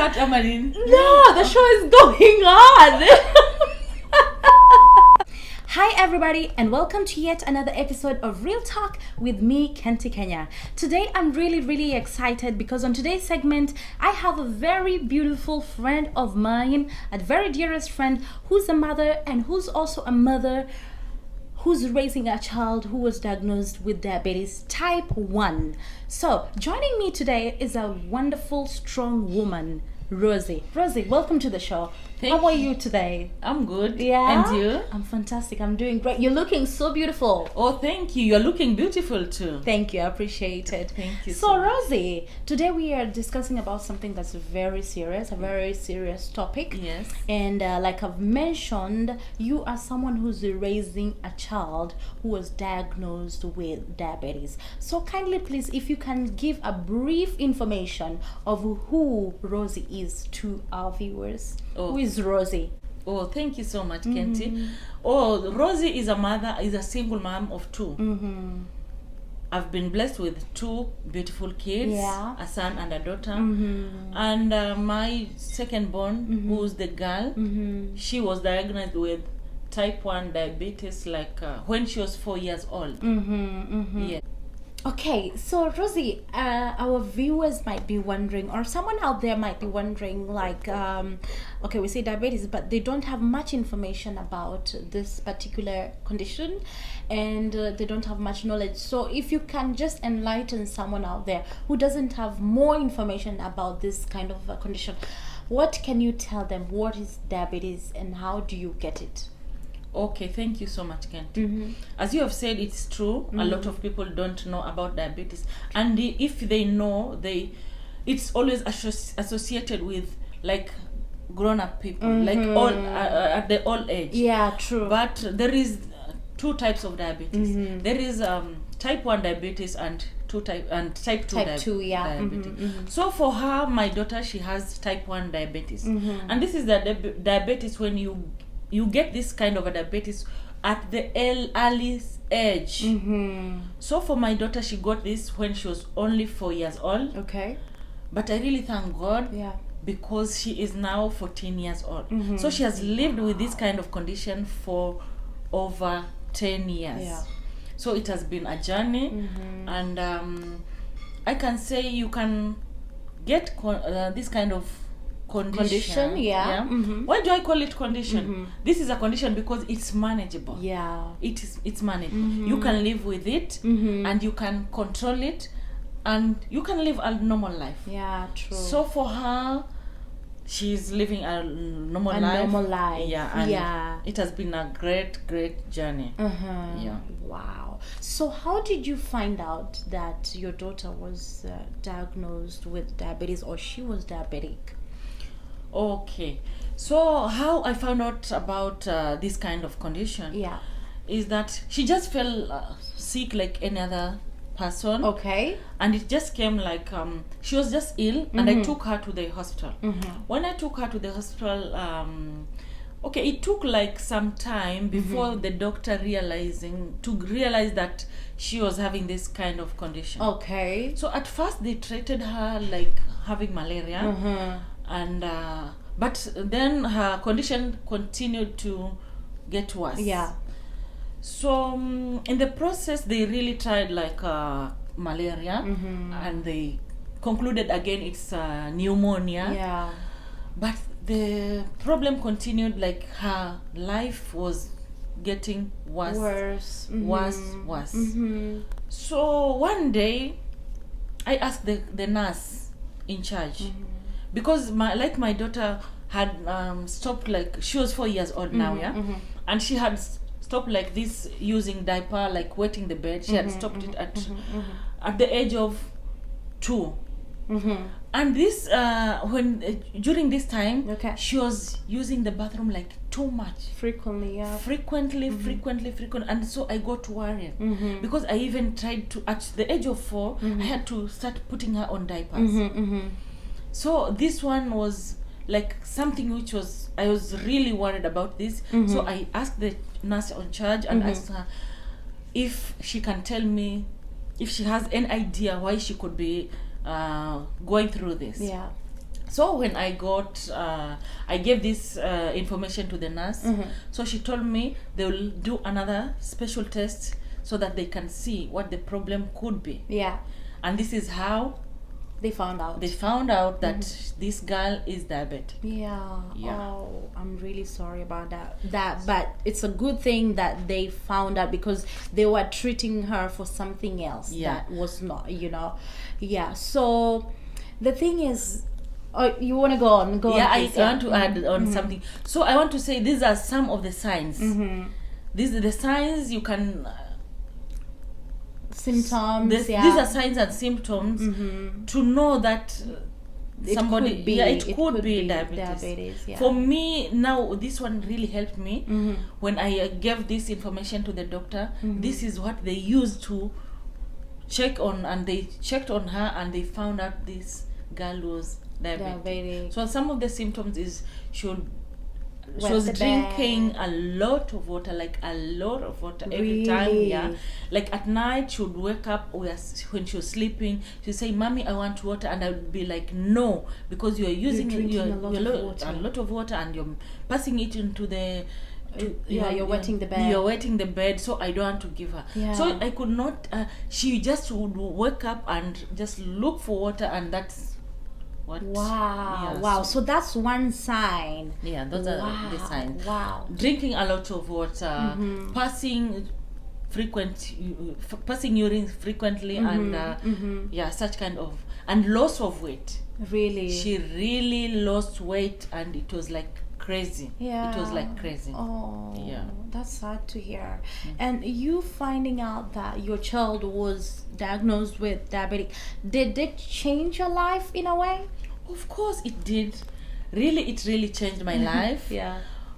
cut, Amalin. No, the show is going on. Hi everybody, and welcome to yet another episode of Real Talk with me, Kenti Kenya. Today I'm really excited because on today's segment I have a very beautiful friend of mine, a very dearest friend who's a mother and who's also a mother who's raising a child who was diagnosed with diabetes type 1. So joining me today is a wonderful, strong woman, Rosie. Rosie, welcome to the show. How are you today? I'm good. Yeah? And you? I'm fantastic. I'm doing great. You're looking so beautiful. Oh, thank you. You're looking beautiful too. Thank you. I appreciate it. Thank you So, much. Rosie, today we are discussing about something that's very serious, a very serious topic. Yes. And like I've mentioned, you are someone who's raising a child who was diagnosed with diabetes. So kindly, please, if you can give a brief information of who Rosie is to our viewers. Oh. Who is Rosie? Oh, thank you so much, Kenti. Oh, Rosie is a mother, is a single mom of two. I've been blessed with two beautiful kids, a son and a daughter. And my second born, who's the girl, she was diagnosed with type 1 diabetes like when she was 4 years old. Yeah. Okay, so Rosie, our viewers might be wondering, or someone out there might be wondering, like, okay, we say diabetes, but they don't have much information about this particular condition, and they don't have much knowledge. So if you can just enlighten someone out there who doesn't have more information about this kind of condition, what can you tell them? What is diabetes and how do you get it? Okay, thank you so much, Kenti. As you have said, it's true. A lot of people don't know about diabetes, and if they know, it's always associated with like grown-up people, like all at the old age. Yeah, true. But there is two types of diabetes. There is type 1 diabetes and type 2 diabetes. So for her, my daughter, she has type 1 diabetes, and this is the diabetes when you get this kind of a diabetes at the early age. So for my daughter, she got this when she was only 4 years old. Okay. But I really thank God because she is now 14 years old. So she has lived with this kind of condition for over 10 years. Yeah. So it has been a journey, and I can say you can get this kind of condition. Why do I call it condition? This is a condition because it's manageable. It's manageable. You can live with it, and you can control it, and you can live a normal life. Yeah, true. So for her, she's living a normal life. And it has been a great journey. Wow. So how did you find out that your daughter was diagnosed with diabetes, or she was diabetic? Okay, so how I found out about this kind of condition is that she just fell sick like any other person. Okay. And it just came like she was just ill, and I took her to the hospital. When I took her to the hospital, okay, it took like some time before the doctor realized that she was having this kind of condition. Okay. So at first they treated her like having malaria. And but then her condition continued to get worse. So in the process, they really tried like malaria, and they concluded again it's pneumonia. But the problem continued, like her life was getting worse. So one day I asked the nurse in charge, because my daughter had stopped, like she was 4 years old now, and she had stopped like this using diaper, like wetting the bed. She had stopped it at the age of 2. And this when during this time, she was using the bathroom like too much, frequently, and so I got worried because I even tried to, at the age of 4, I had to start putting her on diapers. So this one was like something which I was really worried about this. So I asked the nurse in charge and asked her if she can tell me if she has any idea why she could be going through this. So when I got, I gave this information to the nurse. So she told me they will do another special test so that they can see what the problem could be. Yeah. And this is how they found out. They found out that this girl is diabetic. Yeah. Oh, I'm really sorry about that. But it's a good thing that they found out, because they were treating her for something else that was not, Yeah. So the thing is, you want to go on? Go on. I want to add on something. So I want to say these are some of the signs. These are the signs you can. Symptoms. These are signs and symptoms to know that somebody. It could be diabetes. For me now, this one really helped me when I gave this information to the doctor. This is what they used to check on, and they checked on her, and they found out this girl was diabetic. So some of the symptoms is she was drinking a lot of water, every time. Like at night, she would wake up when she was sleeping. She'd say, "Mommy, I want water," and I would be like, "No, because you are using a lot of water, and you're passing it into the." You're wetting the bed. You're wetting the bed, so I don't want to give her. So I could not. She just would wake up and just look for water, and that's. Wow. So that's one sign. Those are the signs. Wow. Drinking a lot of water, passing urine frequently, and such kind of, and loss of weight. Really? She really lost weight, and it was like crazy. It was like crazy. That's sad to hear. And you finding out that your child was diagnosed with diabetic, did it change your life in a way? Of course it did. It really changed my life.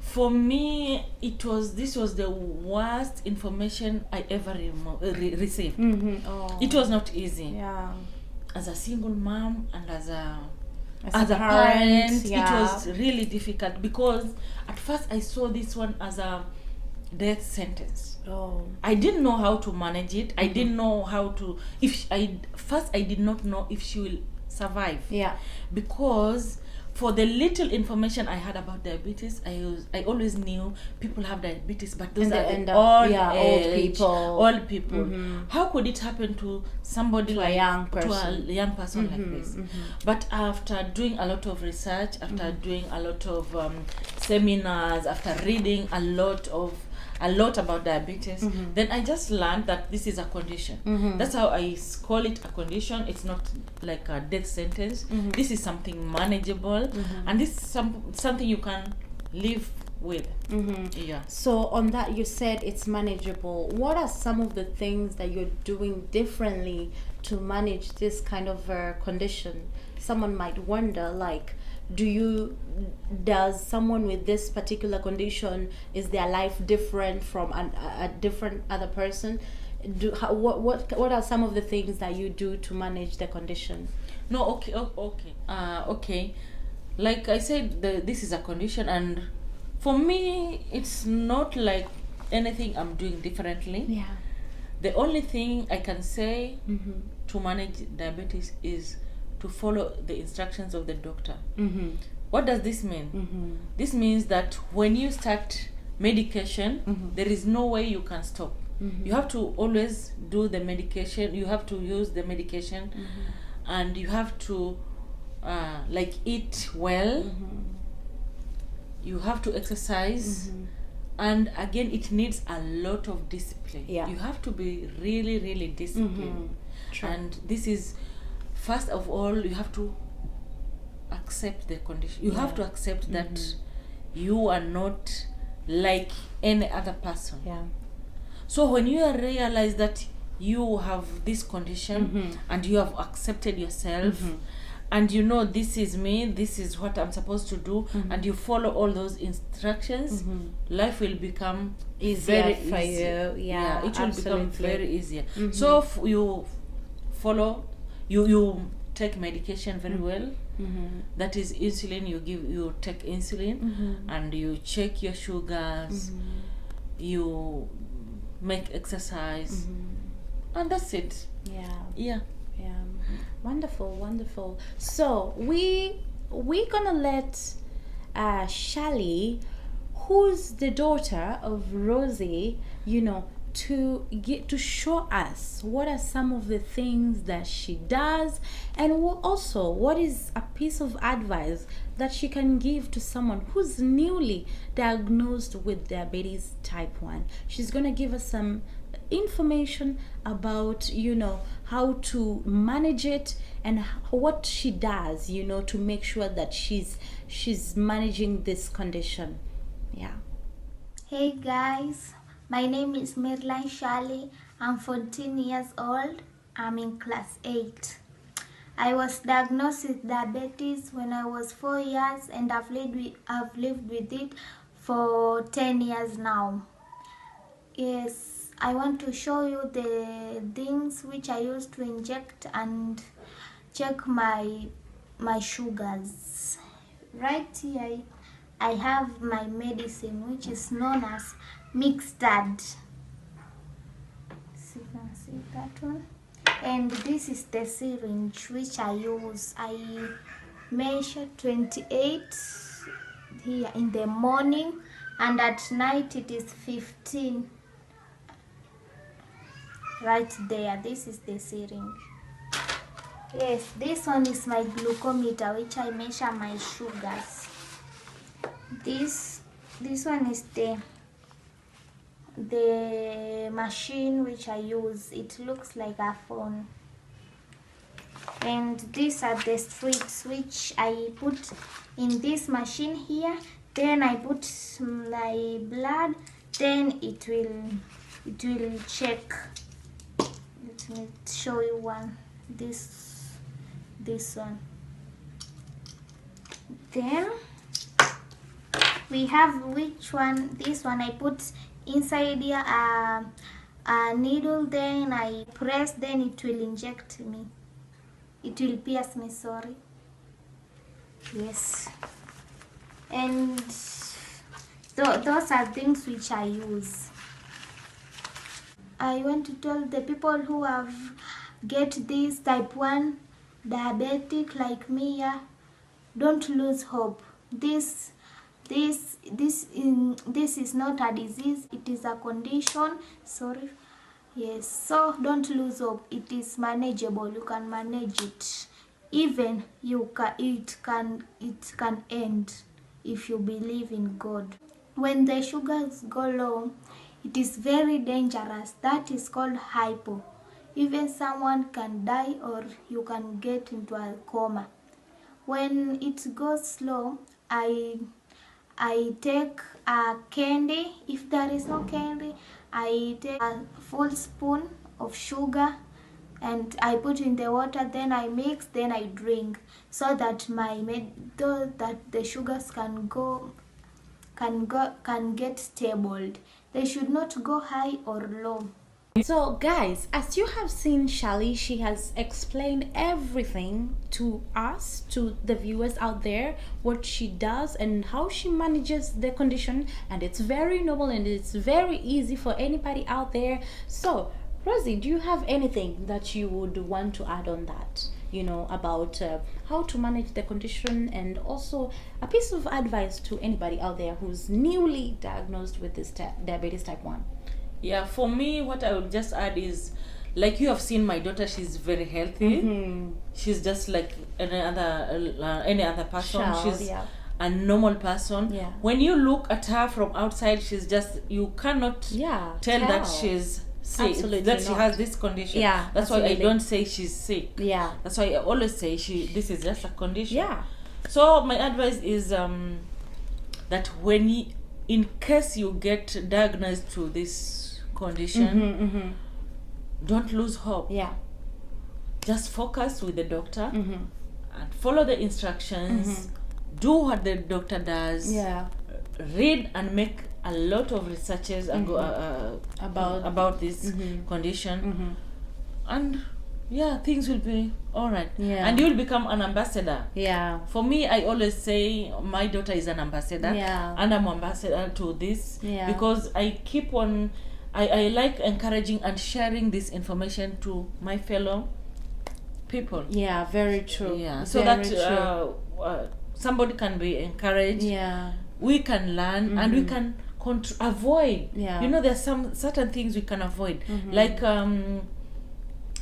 For me, this was the worst information I ever received. It was not easy. As a single mom and as a parent, it was really difficult, because at first I saw this one as a death sentence. I didn't know how to manage it. I didn't know how to. I did not know if she will survive. Because for the little information I had about diabetes, I always knew people have diabetes, but those are old people. How could it happen to somebody a young person like this? But after doing a lot of research, after doing a lot of seminars, after reading a lot about diabetes, then I just learned that this is a condition. That's how I call it a condition. It's not like a death sentence. This is something manageable, and this is something you can live with. So on that, you said it's manageable. What are some of the things that you're doing differently to manage this kind of condition? Someone might wonder, like, does someone with this particular condition, is their life different from a different other person? What are some of the things that you do to manage the condition? Okay. Like I said, this is a condition, and for me, it's not like anything I'm doing differently. The only thing I can say to manage diabetes is to follow the instructions of the doctor. What does this mean? This means that when you start medication, there is no way you can stop. You have to always do the medication. You have to use the medication, and you have to eat well. You have to exercise, and again, it needs a lot of discipline. You have to be really, really disciplined. And this is, first of all, you have to accept the condition. You have to accept that you are not like any other person. So when you realize that you have this condition and you have accepted yourself, and you know, this is me, this is what I'm supposed to do, and you follow all those instructions, life will become easier for you. It will become very easier. So you follow, you take medication very well. That is insulin. You take insulin, and you check your sugars. You make exercise, and that's it. Wonderful. So we we're gonna let Shally, who's the daughter of Rosie, to get to show us what are some of the things that she does, and also what is a piece of advice that she can give to someone who's newly diagnosed with diabetes type 1. She's going to give us some information about how to manage it and what she does to make sure that she's managing this condition. Hey guys, my name is Mirline Shally. I'm 14 years old. I'm in class 8. I was diagnosed with diabetes when I was 4 years, and I've lived with it for 10 years now. Yes, I want to show you the things which I use to inject and check my sugars. Right here I have my medicine, which is known as Mixtard. So you can see that one. And this is the syringe which I use. I measure 28 here in the morning, and at night it is 15. Right there, this is the syringe. Yes, this one is my glucometer, which I measure my sugars. This one is the machine which I use. It looks like a phone. And these are the strips which I put in this machine here. Then I put my blood. Then it will check. Let me show you one. This one. Then we have which one? This one I put inside here a needle, then I press, then it will inject me. It will pierce me, sorry. Yes. And those are things which I use. I want to tell the people who have get this type 1 diabetic like me, don't lose hope. This is not a disease, it is a condition. Sorry. Yes, so don't lose hope. It is manageable. You can manage it. Even it can end if you believe in God. When the sugars go low, it is very dangerous. That is called hypo. Even someone can die, or you can get into a coma. When it goes slow, I take a candy. If there is no candy, I take a full spoon of sugar and I put in the water, then I mix, then I drink, so that the sugars can get stable. They should not go high or low. So guys, as you have seen Shally, she has explained everything to us, to the viewers out there, what she does and how she manages the condition, and it's very noble and it's very easy for anybody out there. So Rosie, do you have anything that you would want to add on that, about how to manage the condition, and also a piece of advice to anybody out there who's newly diagnosed with this diabetes type 1? Yeah, for me, what I would just add is, like you have seen my daughter, she's very healthy. Mm-hmm. She's just like any other person. She's a normal person. Yeah. When you look at her from outside, she's just, you cannot tell that she's sick. Absolutely that she not. has this condition. Yeah, that's absolutely. why I don't say she's sick. Yeah. That's why I always say this is just a condition. Yeah. So my advice is that when in case you get diagnosed to this condition, don't lose hope. Yeah. Just focus with the doctor and follow the instructions. Do what the doctor does. Yeah. Read and make a lot of researches and go about this condition, and things will be all right. Yeah. And you will become an ambassador. Yeah. For me, I always say my daughter is an ambassador. Yeah. And I'm ambassador to this. Yeah. Because I keep on, I like encouraging and sharing this information to my fellow people. Yeah, very true. Yeah. So very that somebody can be encouraged. Yeah. We can learn and we can avoid. Yeah. You know, there's some certain things we can avoid, like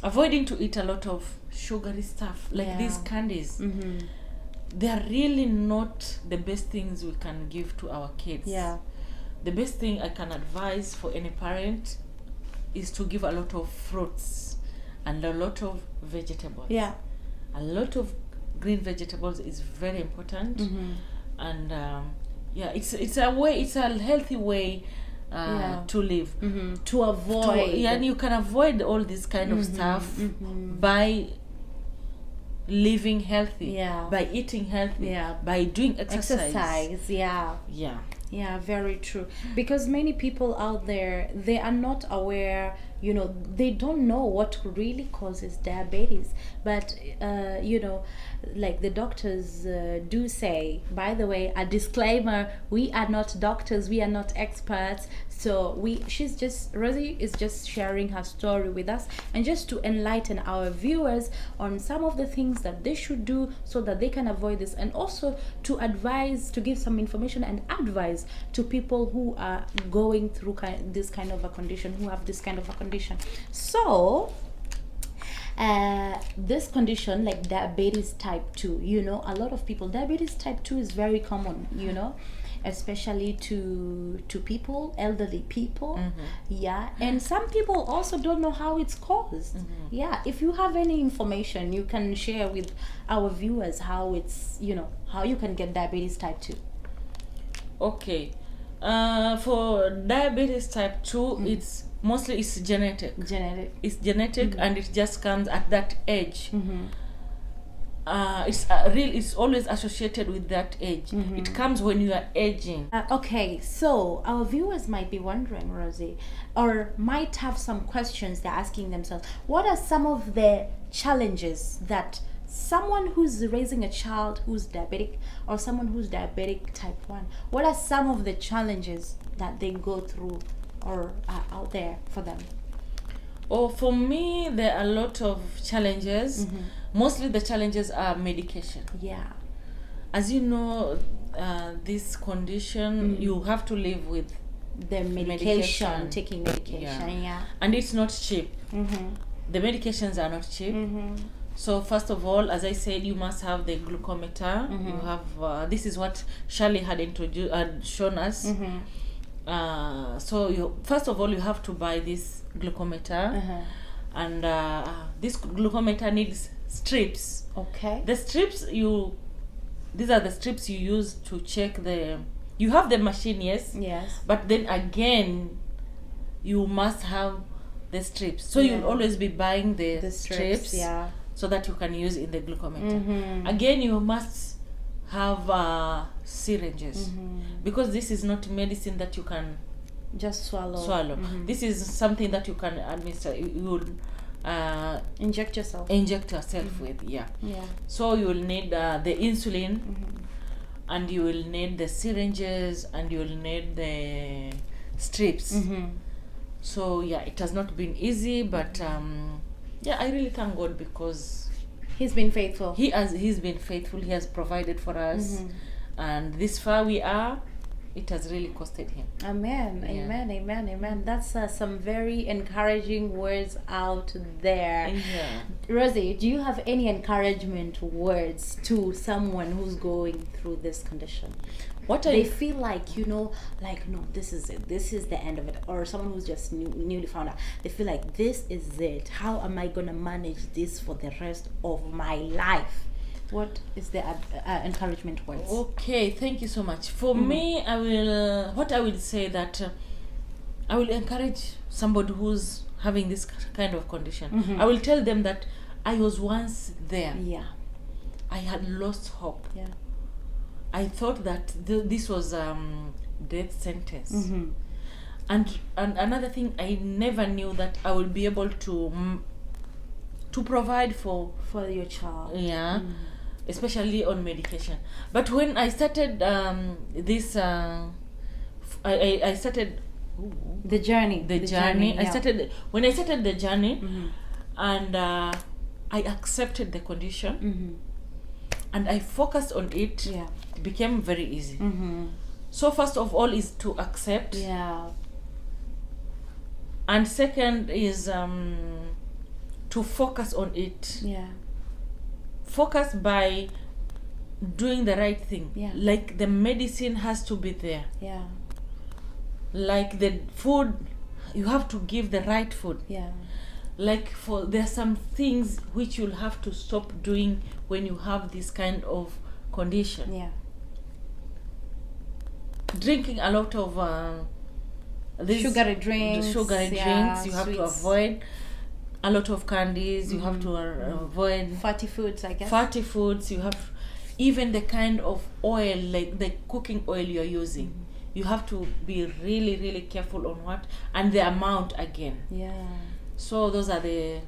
avoiding to eat a lot of sugary stuff, like these candies. They are really not the best things we can give to our kids. Yeah. The best thing I can advise for any parent is to give a lot of fruits and a lot of vegetables. Yeah. A lot of green vegetables is very important. And it's a way, it's a healthy way to live, to avoid. And you can avoid all this kind of stuff by living healthy, by eating healthy, by doing exercise. Yeah, very true. Because many people out there, they are not aware, you know, they don't know what really causes diabetes. But, you know, like the doctors do say, by the way, a disclaimer, we are not doctors, we are not experts. So Rosie is just sharing her story with us, and just to enlighten our viewers on some of the things that they should do so that they can avoid this, and also to give some information and advice to people who are going through this kind of a condition, who have this kind of a condition. So this condition, like diabetes type 2, you know, a lot of people, diabetes type 2 is very common, you know, especially to people, elderly people. And some people also don't know how it's caused. If you have any information, you can share with our viewers how it's, you know, how you can get diabetes type 2. Okay, for diabetes type 2, it's mostly genetic. It's genetic, and it just comes at that age. It's always associated with that age. It comes when you are aging. Okay, so our viewers might be wondering, Rosie, or might have some questions they're asking themselves. What are some of the challenges that someone who's raising a child who's diabetic, or someone who's diabetic type 1, what are some of the challenges that they go through or are out there for them? For me, there are a lot of challenges. Mostly the challenges are medication. As you know, this condition, you have to live with the medication. Taking medication. And it's not cheap. The medications are not cheap. So first of all, as I said, you must have the glucometer. You have this is what Shirley had shown us. So first of all, you have to buy this glucometer, and this glucometer needs strips. Okay. The strips these are the strips you use to check you have the machine, yes, but then again you must have the strips. So you'll always be buying the strips, so that you can use in the glucometer. Again, you must have syringes, because this is not medicine that you can just swallow. This is something that you can administer. You will inject yourself with. So you will need the insulin, and you will need the syringes, and you will need the strips. So it has not been easy, but I really thank God, because He's been faithful. He's been faithful. He has provided for us, and this far we are. It has really costed him. Amen. That's some very encouraging words out there. Rosie, do you have any encouragement words to someone who's going through this condition? They feel like, you know, like, no, this is it, this is the end of it, or someone who's just newly found out, they feel like this is it, how am I gonna manage this for the rest of my life? What is the encouragement words? Okay, thank you so much. For me, I will say that I will encourage somebody who's having this kind of condition. I will tell them that I was once there. I had lost hope. I thought that this was death sentence. And another thing, I never knew that I will be able to provide for your child. Especially on medication. But when I started this, I started the journey. I started when I started the journey, and I accepted the condition. and I focused on it, it became very easy. So first of all is to accept. And second is to focus on it. Focus by doing the right thing. Like the medicine has to be there. Like the food, you have to give the right food. Like there are some things which you'll have to stop doing when you have this kind of condition. Drinking a lot of sugary drinks, you have to avoid. A lot of candies, you have to avoid. Fatty foods, I guess. Fatty foods, you have, even the kind of oil, like the cooking oil you're using, you have to be really, really careful on what, and the amount again. So those are the...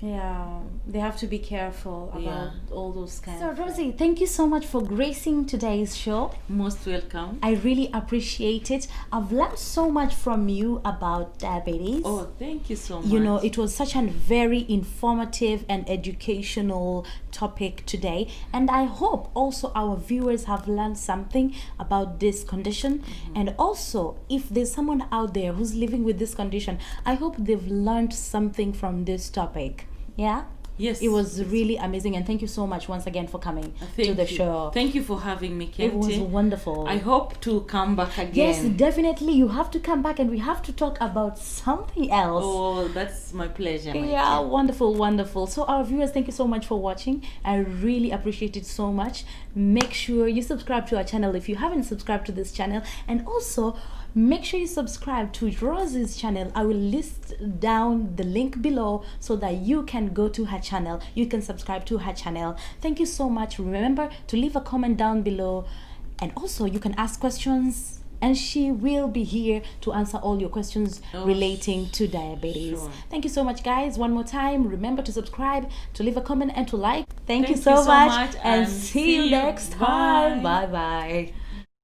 they have to be careful about all those kinds. So Rosie, thank you so much for gracing today's show. Most welcome. I really appreciate it. I've learned so much from you about diabetes. Oh, thank you so much. You know, it was such a very informative and educational topic today, and I hope also our viewers have learned something about this condition. And also, if there's someone out there who's living with this condition, I hope they've learned something from this topic. Yes, it was really amazing, and thank you so much once again for coming to the show. Thank you for having me, Kenti. It was wonderful. I hope to come back again. Yes, definitely. You have to come back, and we have to talk about something else. Oh, that's my pleasure. Wonderful. So our viewers, thank you so much for watching. I really appreciate it so much. Make sure you subscribe to our channel if you haven't subscribed to this channel, and also make sure you subscribe to Rosie's channel. I will list down the link below so that you can go to her channel. You can subscribe to her channel. Thank you so much. Remember to leave a comment down below, and also you can ask questions, and she will be here to answer all your questions relating to diabetes. Thank you so much, guys. One more time, remember to subscribe, to leave a comment, and to like. Thank you so much, and see you next time. Bye bye.